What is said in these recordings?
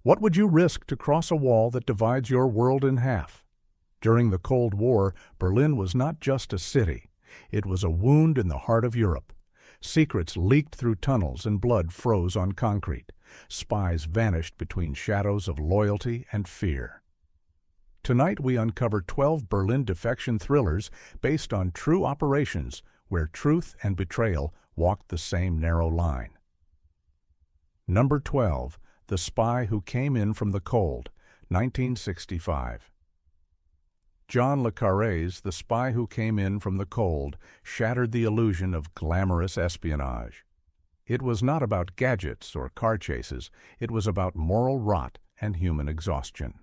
What would you risk to cross a wall that divides your world in half? During the Cold War, Berlin was not just a city. It was a wound in the heart of Europe. Secrets leaked through tunnels and blood froze on concrete. Spies vanished between shadows of loyalty and fear. Tonight we uncover 12 Berlin defection thrillers based on true operations where truth and betrayal walked the same narrow line. Number 12. The Spy Who Came In From the Cold, 1965. John le Carré's The Spy Who Came In From the Cold shattered the illusion of glamorous espionage. It was not about gadgets or car chases, it was about moral rot and human exhaustion.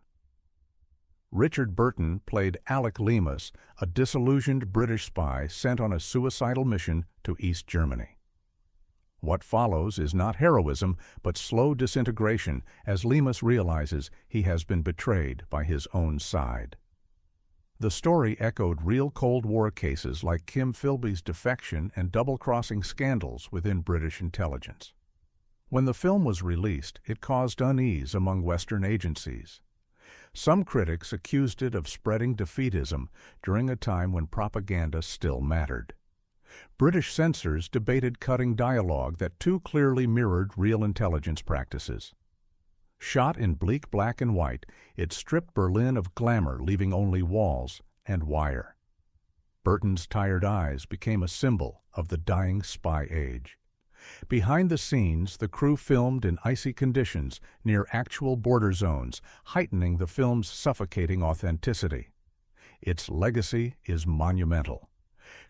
Richard Burton played Alec Leamas, a disillusioned British spy sent on a suicidal mission to East Germany. What follows is not heroism, but slow disintegration as Leamas realizes he has been betrayed by his own side. The story echoed real Cold War cases like Kim Philby's defection and double-crossing scandals within British intelligence. When the film was released, it caused unease among Western agencies. Some critics accused it of spreading defeatism during a time when propaganda still mattered. British censors debated cutting dialogue that too clearly mirrored real intelligence practices. Shot in bleak black and white, it stripped Berlin of glamour, leaving only walls and wire. Burton's tired eyes became a symbol of the dying spy age. Behind the scenes, the crew filmed in icy conditions near actual border zones, heightening the film's suffocating authenticity. Its legacy is monumental.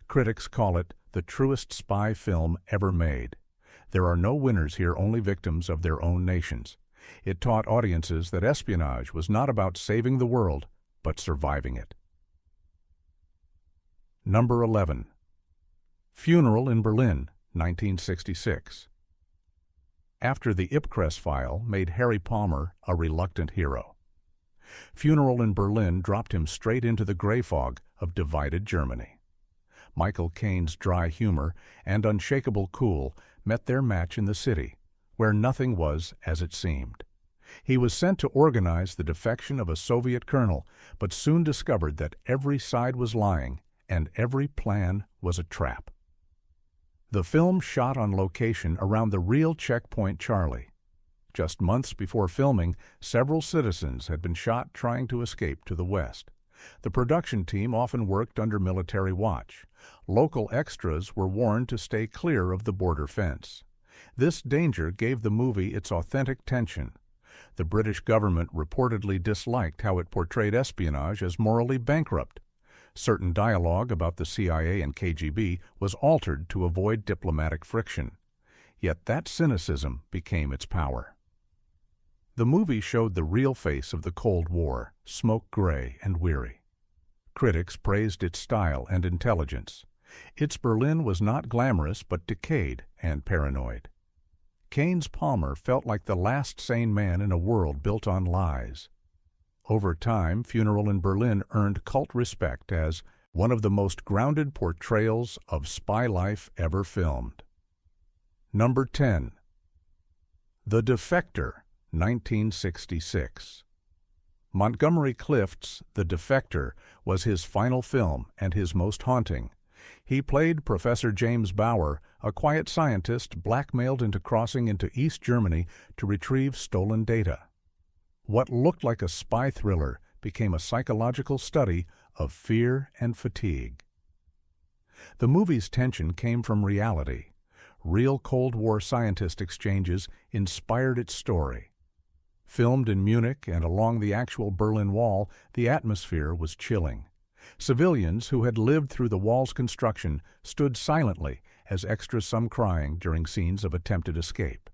Critics call it the truest spy film ever made. There are no winners here, only victims of their own nations. It taught audiences that espionage was not about saving the world, but surviving it. Number 11. Funeral in Berlin, 1966. After the Ipcress file made Harry Palmer a reluctant hero, Funeral in Berlin dropped him straight into the gray fog of divided Germany. Michael Caine's dry humor and unshakable cool met their match in the city, where nothing was as it seemed. He was sent to organize the defection of a Soviet colonel, but soon discovered that every side was lying and every plan was a trap. The film shot on location around the real checkpoint Charlie. Just months before filming, several citizens had been shot trying to escape to the west. The production team often worked under military watch. Local extras were warned to stay clear of the border fence. This danger gave the movie its authentic tension. The British government reportedly disliked how it portrayed espionage as morally bankrupt. Certain dialogue about the CIA and KGB was altered to avoid diplomatic friction. Yet that cynicism became its power. The movie showed the real face of the Cold War, smoke-gray and weary. Critics praised its style and intelligence. Its Berlin was not glamorous but decayed and paranoid. Caine's Palmer felt like the last sane man in a world built on lies. Over time, Funeral in Berlin earned cult respect as one of the most grounded portrayals of spy life ever filmed. Number 10. The Defector, 1966. Montgomery Clift's The Defector was his final film and his most haunting. He played Professor James Bauer, a quiet scientist blackmailed into crossing into East Germany to retrieve stolen data. What looked like a spy thriller became a psychological study of fear and fatigue. The movie's tension came from reality. Real Cold War scientist exchanges inspired its story. Filmed in Munich and along the actual Berlin Wall, the atmosphere was chilling. Civilians who had lived through the wall's construction stood silently as extras, some crying during scenes of attempted escape.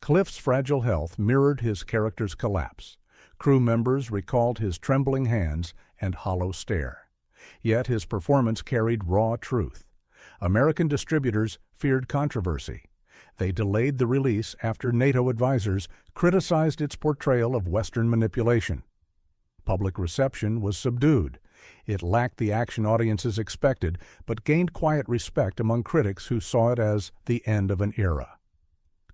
Clift's fragile health mirrored his character's collapse. Crew members recalled his trembling hands and hollow stare. Yet his performance carried raw truth. American distributors feared controversy. They delayed the release after NATO advisors criticized its portrayal of Western manipulation. Public reception was subdued. It lacked the action audiences expected, but gained quiet respect among critics who saw it as the end of an era.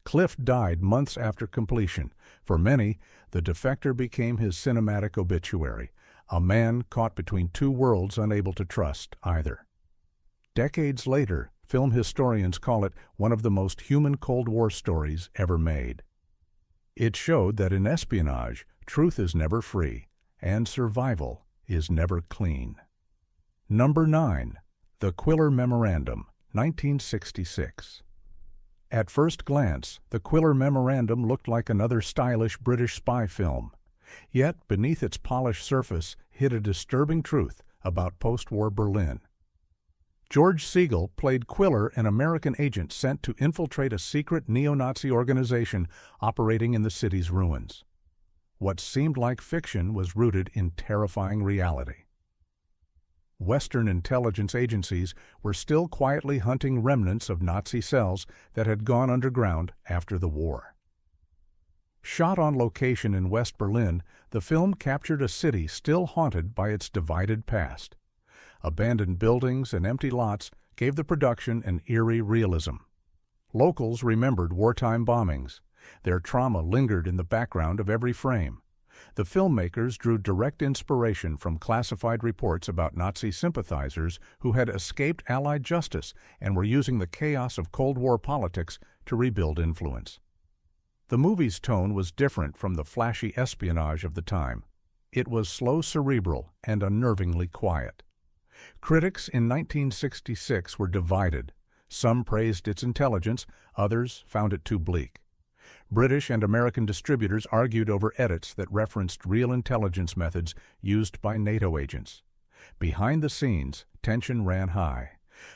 Cliff died months after completion. For many, the Defector became his cinematic obituary, a man caught between two worlds unable to trust either. Decades later, film historians call it one of the most human Cold War stories ever made. It showed that in espionage, truth is never free, and survival is never clean. Number 9. The Quiller Memorandum, 1966. At first glance, the Quiller Memorandum looked like another stylish British spy film. Yet, beneath its polished surface hid a disturbing truth about post-war Berlin. George Siegel played Quiller, an American agent sent to infiltrate a secret neo-Nazi organization operating in the city's ruins. What seemed like fiction was rooted in terrifying reality. Western intelligence agencies were still quietly hunting remnants of Nazi cells that had gone underground after the war. Shot on location in West Berlin, the film captured a city still haunted by its divided past. Abandoned buildings and empty lots gave the production an eerie realism. Locals remembered wartime bombings. Their trauma lingered in the background of every frame. The filmmakers drew direct inspiration from classified reports about Nazi sympathizers who had escaped Allied justice and were using the chaos of Cold War politics to rebuild influence. The movie's tone was different from the flashy espionage of the time. It was slow, cerebral, and unnervingly quiet. Critics in 1966 were divided. Some praised its intelligence, others found it too bleak. British and American distributors argued over edits that referenced real intelligence methods used by NATO agents. Behind the scenes, tension ran high.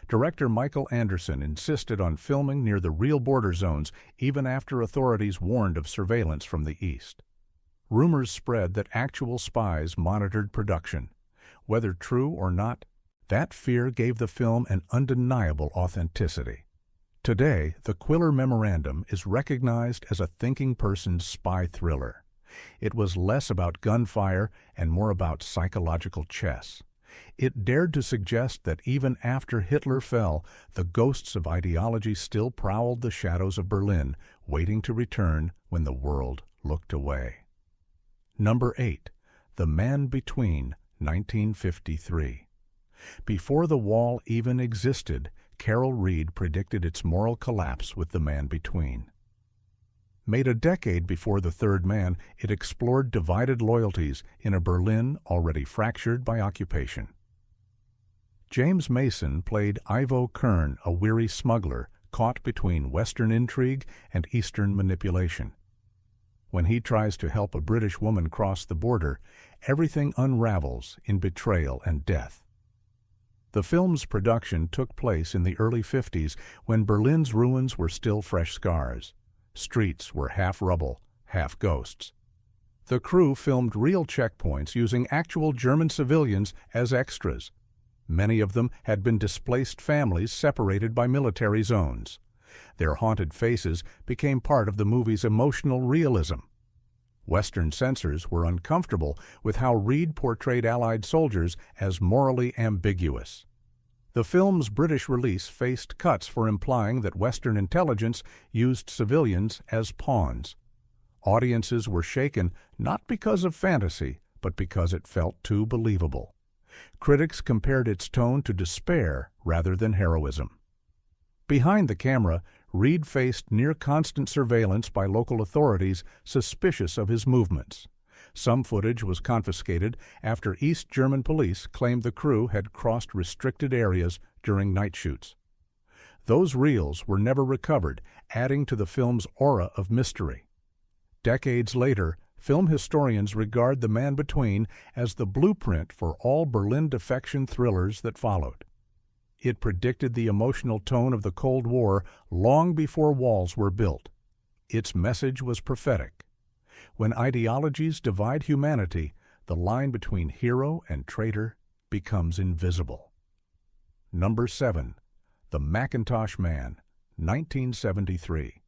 Director Michael Anderson insisted on filming near the real border zones even after authorities warned of surveillance from the east. Rumors spread that actual spies monitored production. Whether true or not, that fear gave the film an undeniable authenticity. Today, the Quiller Memorandum is recognized as a thinking person's spy thriller. It was less about gunfire and more about psychological chess. It dared to suggest that even after Hitler fell, the ghosts of ideology still prowled the shadows of Berlin, waiting to return when the world looked away. Number 8. The Man Between, 1953. Before the wall even existed, Carol Reed predicted its moral collapse with The Man Between. Made a decade before The Third Man, it explored divided loyalties in a Berlin already fractured by occupation. James Mason played Ivo Kern, a weary smuggler caught between Western intrigue and Eastern manipulation. When he tries to help a British woman cross the border, everything unravels in betrayal and death. The film's production took place in the early 50s when Berlin's ruins were still fresh scars. Streets were half rubble, half ghosts. The crew filmed real checkpoints using actual German civilians as extras. Many of them had been displaced families separated by military zones. Their haunted faces became part of the movie's emotional realism. Western censors were uncomfortable with how Reed portrayed Allied soldiers as morally ambiguous. The film's British release faced cuts for implying that Western intelligence used civilians as pawns. Audiences were shaken not because of fantasy, but because it felt too believable. Critics compared its tone to despair rather than heroism. Behind the camera, Reed faced near-constant surveillance by local authorities suspicious of his movements. Some footage was confiscated after East German police claimed the crew had crossed restricted areas during night shoots. Those reels were never recovered, adding to the film's aura of mystery. Decades later, film historians regard The Man Between as the blueprint for all Berlin defection thrillers that followed. It predicted the emotional tone of the Cold War long before walls were built. Its message was prophetic. When ideologies divide humanity, the line between hero and traitor becomes invisible. Number 7. The Mackintosh Man, 1973.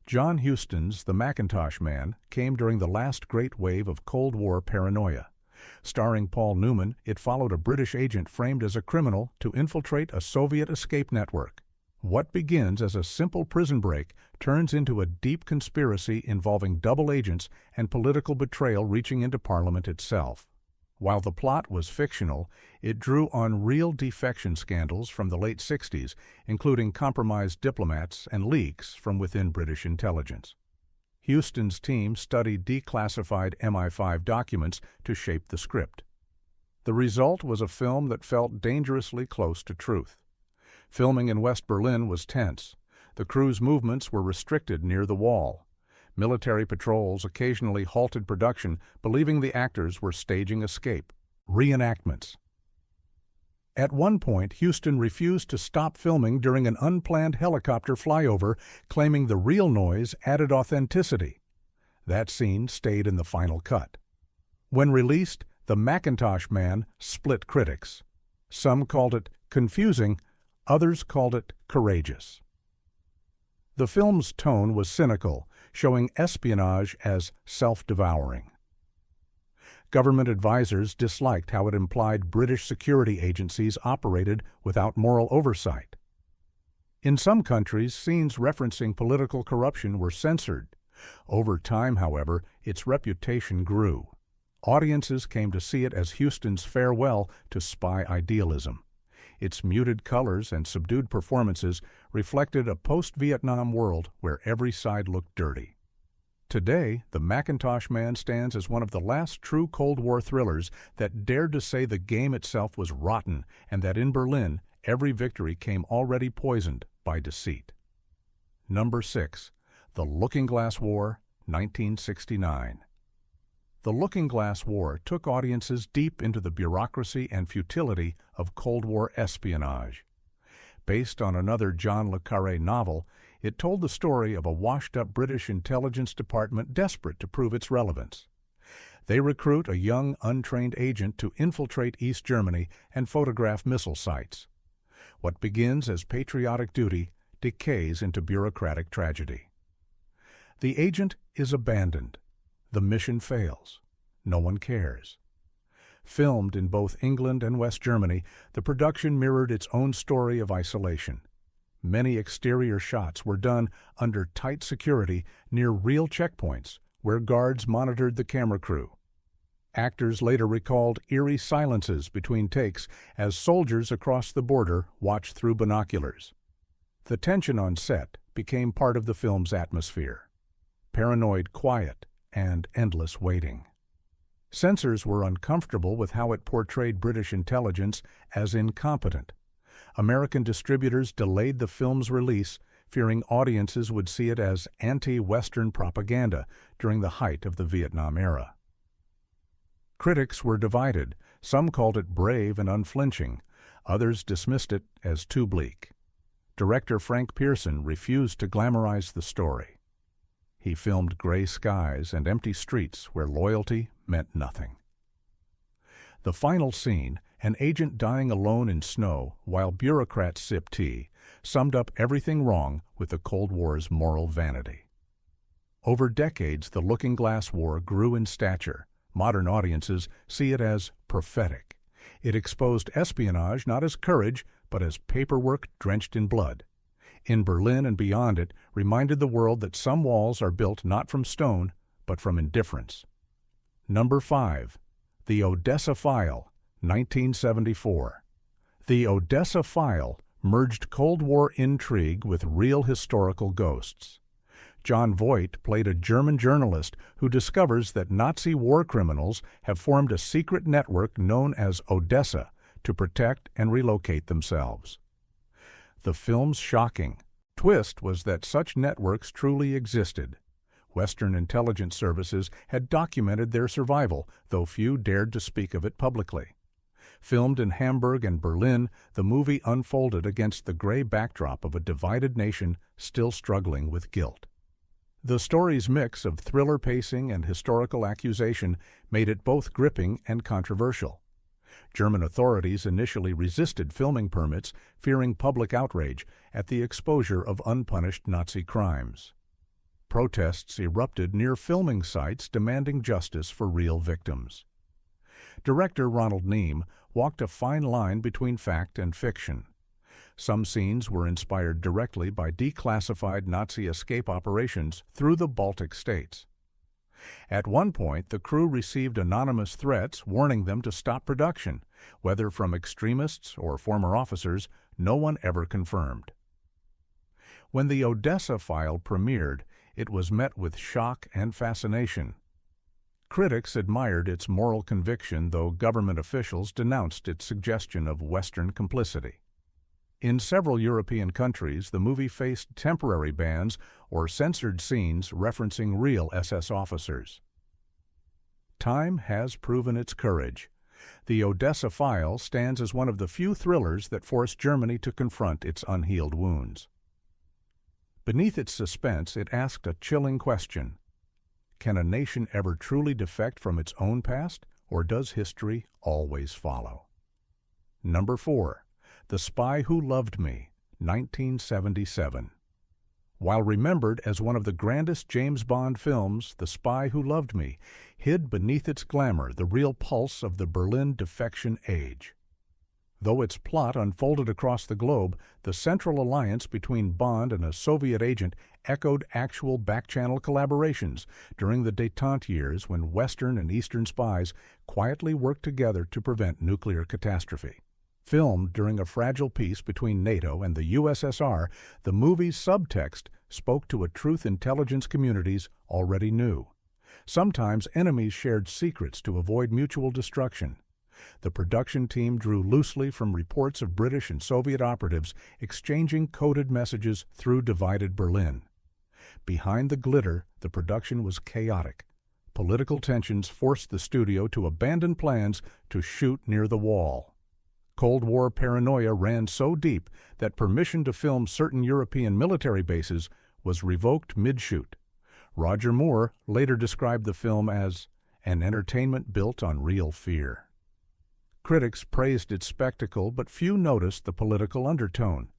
John Huston's The Mackintosh Man came during the last great wave of Cold War paranoia. Starring Paul Newman, it followed a British agent framed as a criminal to infiltrate a Soviet escape network. What begins as a simple prison break turns into a deep conspiracy involving double agents and political betrayal reaching into Parliament itself. While the plot was fictional, it drew on real defection scandals from the late 60s, including compromised diplomats and leaks from within British intelligence. Huston's team studied declassified MI5 documents to shape the script. The result was a film that felt dangerously close to truth. Filming in West Berlin was tense. The crew's movements were restricted near the wall. Military patrols occasionally halted production, believing the actors were staging escape. Reenactments. At one point, Huston refused to stop filming during an unplanned helicopter flyover, claiming the real noise added authenticity. That scene stayed in the final cut. When released, The Mackintosh Man split critics. Some called it confusing, others called it courageous. The film's tone was cynical, showing espionage as self-devouring. Government advisors disliked how it implied British security agencies operated without moral oversight. In some countries, scenes referencing political corruption were censored. Over time, however, its reputation grew. Audiences came to see it as Huston's farewell to spy idealism. Its muted colors and subdued performances reflected a post-Vietnam world where every side looked dirty. Today, The Mackintosh Man stands as one of the last true Cold War thrillers that dared to say the game itself was rotten and that in Berlin, every victory came already poisoned by deceit. Number 6. The Looking-Glass War, 1969. The Looking-Glass War took audiences deep into the bureaucracy and futility of Cold War espionage. Based on another John le Carré novel, it told the story of a washed-up British intelligence department desperate to prove its relevance. They recruit a young, untrained agent to infiltrate East Germany and photograph missile sites. What begins as patriotic duty decays into bureaucratic tragedy. The agent is abandoned. The mission fails. No one cares. Filmed in both England and West Germany, the production mirrored its own story of isolation. Many exterior shots were done under tight security near real checkpoints where guards monitored the camera crew. Actors later recalled eerie silences between takes as soldiers across the border watched through binoculars. The tension on set became part of the film's atmosphere. Paranoid quiet and endless waiting. Censors were uncomfortable with how it portrayed British intelligence as incompetent. American distributors delayed the film's release, fearing audiences would see it as anti-Western propaganda during the height of the Vietnam era. Critics were divided. Some called it brave and unflinching. Others dismissed it as too bleak. Director Frank Pearson refused to glamorize the story. He filmed gray skies and empty streets where loyalty meant nothing. The final scene, an agent dying alone in snow while bureaucrats sip tea, summed up everything wrong with the Cold War's moral vanity. Over decades, the Looking-Glass War grew in stature. Modern audiences see it as prophetic. It exposed espionage not as courage, but as paperwork drenched in blood. In Berlin and beyond it, reminded the world that some walls are built not from stone, but from indifference. Number 5. The Odessa File, 1974. The Odessa File merged Cold War intrigue with real historical ghosts. John Voight played a German journalist who discovers that Nazi war criminals have formed a secret network known as Odessa to protect and relocate themselves. The film's shocking twist was that such networks truly existed. Western intelligence services had documented their survival, though few dared to speak of it publicly. Filmed in Hamburg and Berlin, the movie unfolded against the gray backdrop of a divided nation still struggling with guilt. The story's mix of thriller pacing and historical accusation made it both gripping and controversial. German authorities initially resisted filming permits, fearing public outrage at the exposure of unpunished Nazi crimes. Protests erupted near filming sites demanding justice for real victims. Director Ronald Neame walked a fine line between fact and fiction. Some scenes were inspired directly by declassified Nazi escape operations through the Baltic states. At one point, the crew received anonymous threats warning them to stop production, whether from extremists or former officers, no one ever confirmed. When the Odessa File premiered, it was met with shock and fascination. Critics admired its moral conviction, though government officials denounced its suggestion of Western complicity. In several European countries, the movie faced temporary bans or censored scenes referencing real SS officers. Time has proven its courage. The Odessa File stands as one of the few thrillers that forced Germany to confront its unhealed wounds. Beneath its suspense, it asked a chilling question. Can a nation ever truly defect from its own past, or does history always follow? Number 4. The Spy Who Loved Me, 1977. While remembered as one of the grandest James Bond films, The Spy Who Loved Me hid beneath its glamour the real pulse of the Berlin defection age. Though its plot unfolded across the globe, the central alliance between Bond and a Soviet agent echoed actual back-channel collaborations during the détente years when Western and Eastern spies quietly worked together to prevent nuclear catastrophe. Filmed during a fragile peace between NATO and the USSR, the movie's subtext spoke to a truth intelligence communities already knew. Sometimes enemies shared secrets to avoid mutual destruction. The production team drew loosely from reports of British and Soviet operatives exchanging coded messages through divided Berlin. Behind the glitter, the production was chaotic. Political tensions forced the studio to abandon plans to shoot near the wall. Cold War paranoia ran so deep that permission to film certain European military bases was revoked mid-shoot. Roger Moore later described the film as an entertainment built on real fear. Critics praised its spectacle, but few noticed the political undertone.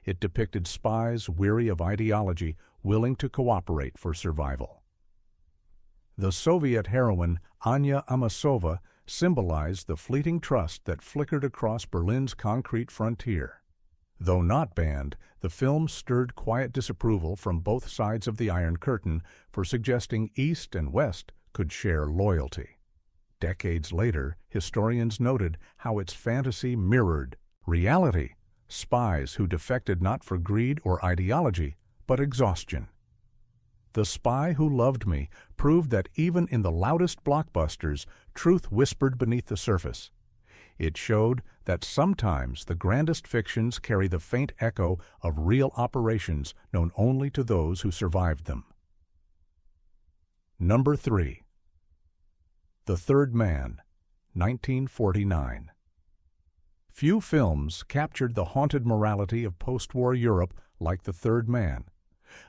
It depicted spies weary of ideology, willing to cooperate for survival. The Soviet heroine Anya Amasova symbolized the fleeting trust that flickered across Berlin's concrete frontier. Though not banned, the film stirred quiet disapproval from both sides of the Iron Curtain for suggesting East and West could share loyalty. Decades later, historians noted how its fantasy mirrored reality, spies who defected not for greed or ideology, but exhaustion. The Spy Who Loved Me proved that even in the loudest blockbusters, truth whispered beneath the surface. It showed that sometimes the grandest fictions carry the faint echo of real operations known only to those who survived them. Number 3. The Third Man, 1949. Few films captured the haunted morality of post-war Europe like The Third Man.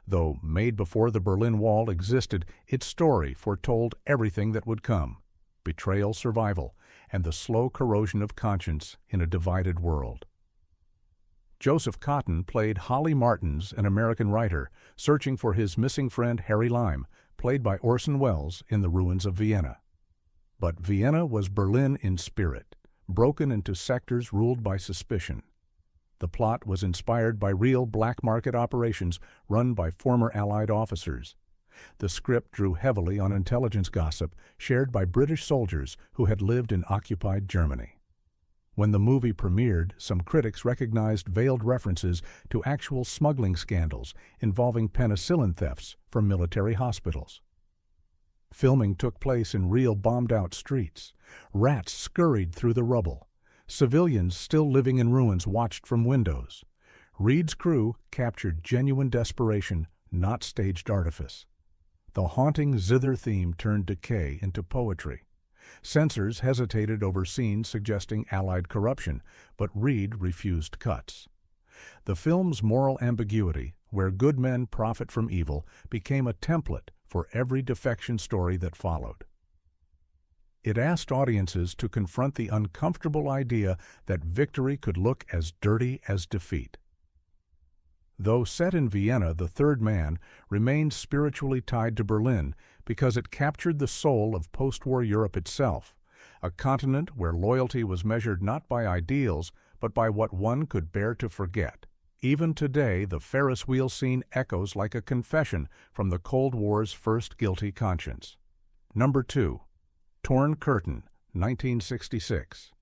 Though made before the Berlin Wall existed, its story foretold everything that would come: betrayal, survival, and the slow corrosion of conscience in a divided world. Joseph Cotten played Holly Martins, an American writer, searching for his missing friend Harry Lime, played by Orson Welles in The Ruins of Vienna. But Vienna was Berlin in spirit, broken into sectors ruled by suspicion. The plot was inspired by real black market operations run by former Allied officers. The script drew heavily on intelligence gossip shared by British soldiers who had lived in occupied Germany. When the movie premiered, some critics recognized veiled references to actual smuggling scandals involving penicillin thefts from military hospitals. Filming took place in real bombed-out streets. Rats scurried through the rubble. Civilians still living in ruins watched from windows. Reed's crew captured genuine desperation, not staged artifice. The haunting zither theme turned decay into poetry. Censors hesitated over scenes suggesting Allied corruption, but Reed refused cuts. The film's moral ambiguity, where good men profit from evil, became a template for every defection story that followed. It asked audiences to confront the uncomfortable idea that victory could look as dirty as defeat. Though set in Vienna, The Third Man remained spiritually tied to Berlin because it captured the soul of post-war Europe itself, a continent where loyalty was measured not by ideals but by what one could bear to forget. Even today, the Ferris wheel scene echoes like a confession from the Cold War's first guilty conscience. Number 2. Torn Curtain, 1966.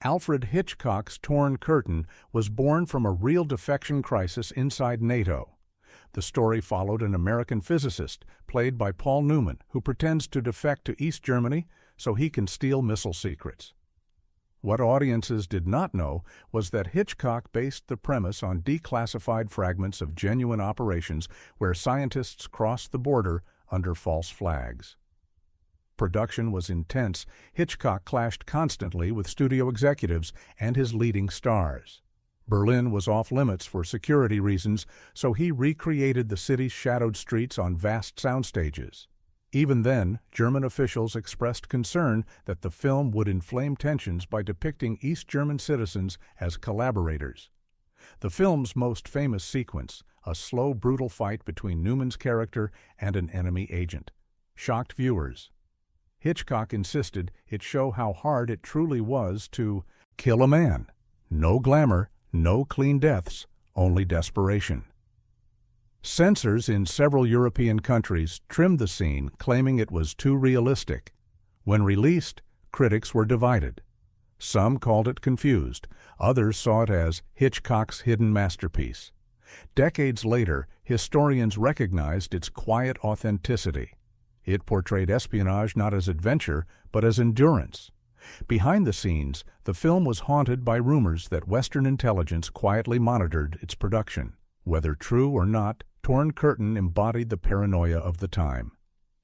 Alfred Hitchcock's Torn Curtain was born from a real defection crisis inside NATO. The story followed an American physicist, played by Paul Newman, who pretends to defect to East Germany so he can steal missile secrets. What audiences did not know was that Hitchcock based the premise on declassified fragments of genuine operations where scientists crossed the border under false flags. Production was intense. Hitchcock clashed constantly with studio executives and his leading stars. Berlin was off-limits for security reasons, so he recreated the city's shadowed streets on vast soundstages. Even then, German officials expressed concern that the film would inflame tensions by depicting East German citizens as collaborators. The film's most famous sequence, a slow, brutal fight between Newman's character and an enemy agent, shocked viewers. Hitchcock insisted it show how hard it truly was to kill a man. No glamour, no clean deaths, only desperation. Censors in several European countries trimmed the scene, claiming it was too realistic. When released, critics were divided. Some called it confused, others saw it as Hitchcock's hidden masterpiece. Decades later, historians recognized its quiet authenticity. It portrayed espionage not as adventure, but as endurance. Behind the scenes, the film was haunted by rumors that Western intelligence quietly monitored its production. Whether true or not, Torn Curtain embodied the paranoia of the time.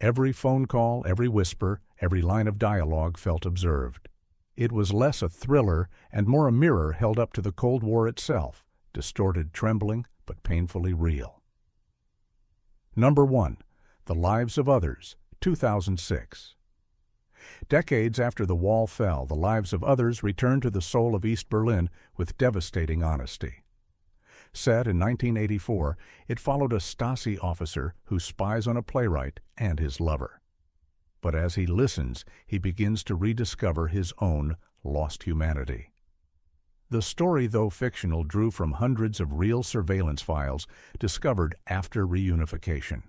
Every phone call, every whisper, every line of dialogue felt observed. It was less a thriller and more a mirror held up to the Cold War itself, distorted, trembling, but painfully real. Number 1. The Lives of Others, 2006. Decades after the wall fell, The Lives of Others returned to the soul of East Berlin with devastating honesty. Set in 1984, it followed a Stasi officer who spies on a playwright and his lover. But as he listens, he begins to rediscover his own lost humanity. The story, though fictional, drew from hundreds of real surveillance files discovered after reunification.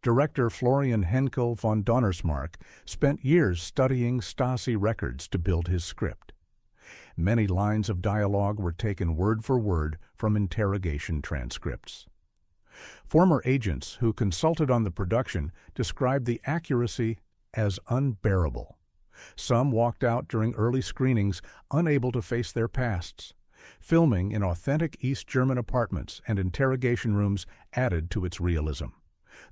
Director Florian Henkel von Donnersmarck spent years studying Stasi records to build his script. Many lines of dialogue were taken word for word from interrogation transcripts. Former agents who consulted on the production described the accuracy as unbearable. Some walked out during early screenings unable to face their pasts. Filming in authentic East German apartments and interrogation rooms added to its realism.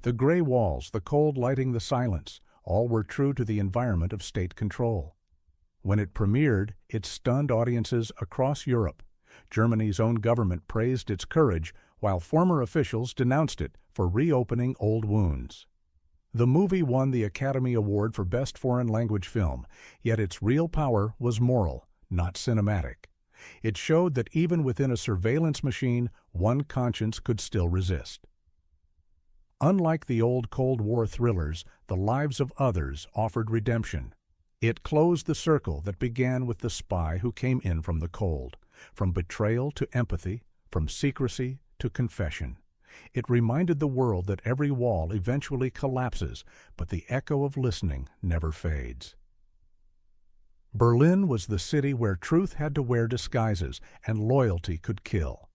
The gray walls, the cold lighting, the silence, all were true to the environment of state control. When it premiered, it stunned audiences across Europe. Germany's own government praised its courage, while former officials denounced it for reopening old wounds. The movie won the Academy Award for Best Foreign Language Film, yet its real power was moral, not cinematic. It showed that even within a surveillance machine, one conscience could still resist. Unlike the old Cold War thrillers, The Lives of Others offered redemption. It closed the circle that began with the spy who came in from the cold, from betrayal to empathy, from secrecy to confession. It reminded the world that every wall eventually collapses, but the echo of listening never fades. Berlin was the city where truth had to wear disguises and loyalty could kill.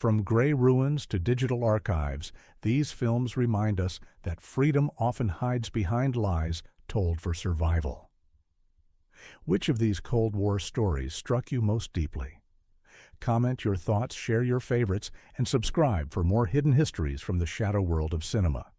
From gray ruins to digital archives, these films remind us that freedom often hides behind lies told for survival. Which of these Cold War stories struck you most deeply? Comment your thoughts, share your favorites, and subscribe for more hidden histories from the shadow world of cinema.